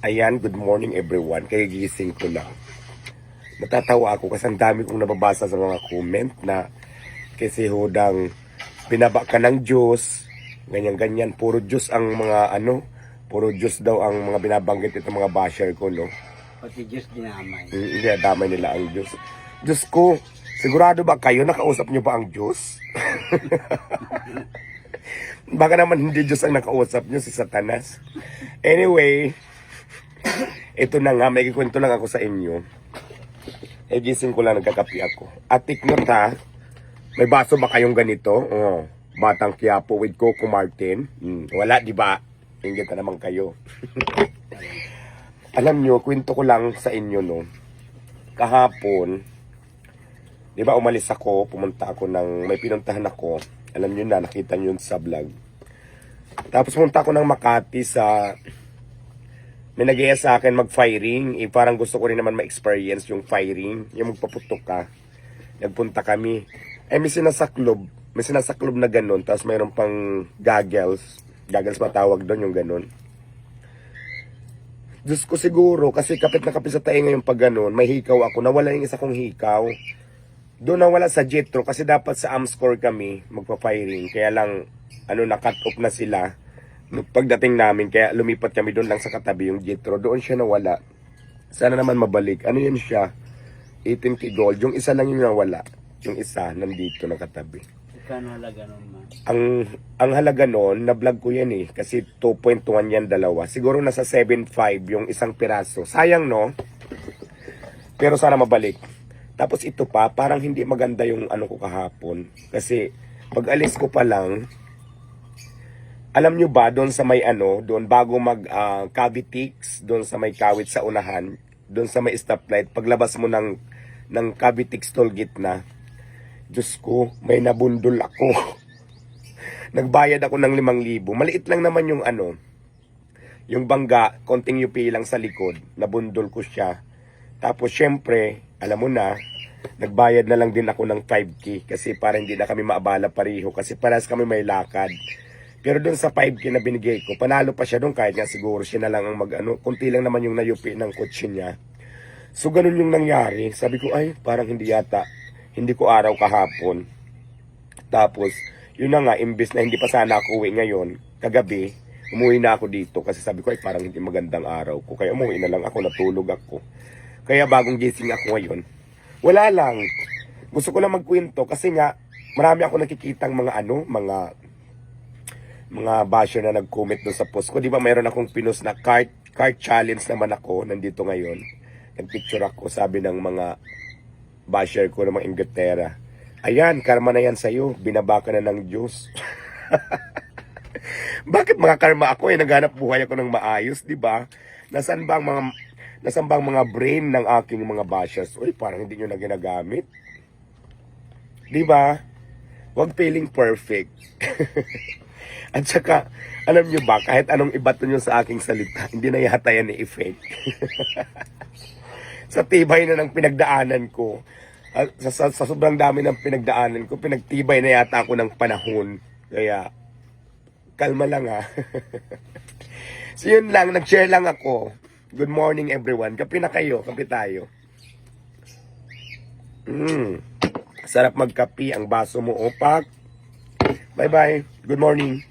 Ayan, good morning everyone. Kaya gising ko lang. Natatawa ako kasi ang dami kong nababasa sa mga comment na kasi hodang binaba ka ng Diyos, ganyan-ganyan. Puro Diyos ang mga puro Diyos daw ang mga binabanggit itong mga basher ko, no? Pati Diyos dinamay. Hindi, damay nila ang Diyos. Diyos ko, sigurado ba kayo nakausap nyo ba ang Diyos? Baka naman hindi Diyos ang nakausap nyo, si Satanas. Anyway, ito na nga, may kikwento lang ako sa inyo. Gising ko lang, nagkakapi ako. At take note ha, may baso ba kayong ganito? Oh, Batang Quiapo with Coco Martin. Wala, di ba? Ingit na naman kayo. Alam nyo, kwento ko lang sa inyo, no. Kahapon, di ba umalis ako, pumunta ako may pinuntahan ako. Alam nyo na, nakita nyo yun sa vlog. Tapos pumunta ako ng Makati may nag-iaya sa akin mag-firing. Parang gusto ko rin naman ma-experience yung firing. Yung magpaputok ka. Nagpunta kami. May sinasaklob. May sinasaklob na ganun. Tapos mayroon pang goggles. Goggles matawag doon yung ganun. Diyos ko siguro, kasi kapit na kapit sa tainga yung pag ganun, may hikaw ako. Nawala yung isa kong hikaw. Doon nawala sa Jetro kasi dapat sa Amscore kami magpa-firing. Kaya lang, na-cut off na sila. Pagdating namin, kaya lumipat kami doon lang sa katabi yung Jetro. Doon siya nawala. Sana naman mabalik. Ano yan siya? 18K gold. Yung isa lang yung nawala. Yung isa nandito na katabi. Ikano halaga nun, ma? Ang halaga nun, na-vlog ko yan eh. Kasi 2.1 yan dalawa. Siguro nasa 7.5 yung isang piraso. Sayang no? Pero sana mabalik. Tapos ito pa, parang hindi maganda yung ko kahapon. Kasi pag alis ko pa lang, alam nyo ba, doon sa may doon bago Cavitex, doon sa may kawit sa unahan, doon sa may stoplight, paglabas mo ng Cavitex toll gate na, Diyos ko, may nabundol ako. Nagbayad ako ng 5,000. Maliit lang naman yung yung bangga, konting UP lang sa likod, nabundol ko siya. Tapos syempre, alam mo na, nagbayad na lang din ako ng 5K kasi para hindi na kami maabala pareho kasi paras kami may lakad. Pero doon sa 5K na binigay ko, panalo pa siya doon kahit nga siguro siya na lang ang kunti lang naman yung nayupi ng kotse niya. So ganun yung nangyari. Sabi ko, ay parang hindi ko araw kahapon. Tapos, yun na nga, imbes na hindi pa sana ako uwi ngayon, kagabi, umuwi na ako dito kasi sabi ko, ay parang hindi magandang araw ko. Kaya umuwi na lang ako, natulog ako. Kaya bagong gising ako ngayon, wala lang. Gusto ko lang magkwento kasi nga, marami ako nakikitang mga basher na nag-comment doon sa post ko. Di ba mayroon akong pinost na cart challenge naman ako, nandito ngayon. Nag-picture ako, sabi ng mga basher ko ng mga Inglaterra. Ayan, karma na yan sa'yo, binaba ka na ng Diyos. Bakit mga karma ako naghanap buhay ako ng maayos, di ba? Nasaan ba ang mga brain ng aking mga bashers? Uy, parang hindi nyo na ginagamit. Di ba? Huwag feeling perfect. At saka, alam nyo ba, kahit anong ibato nyo sa aking salita, hindi na yata yan i-effect. Sa tibay na ng pinagdaanan ko, sa sobrang dami ng pinagdaanan ko, pinagtibay na yata ako ng panahon. Kaya, kalma lang ha. So yun lang, nag-share lang ako. Good morning everyone. Kape na kayo, kape tayo. Sarap magkape, ang baso mo opak. Bye bye, good morning.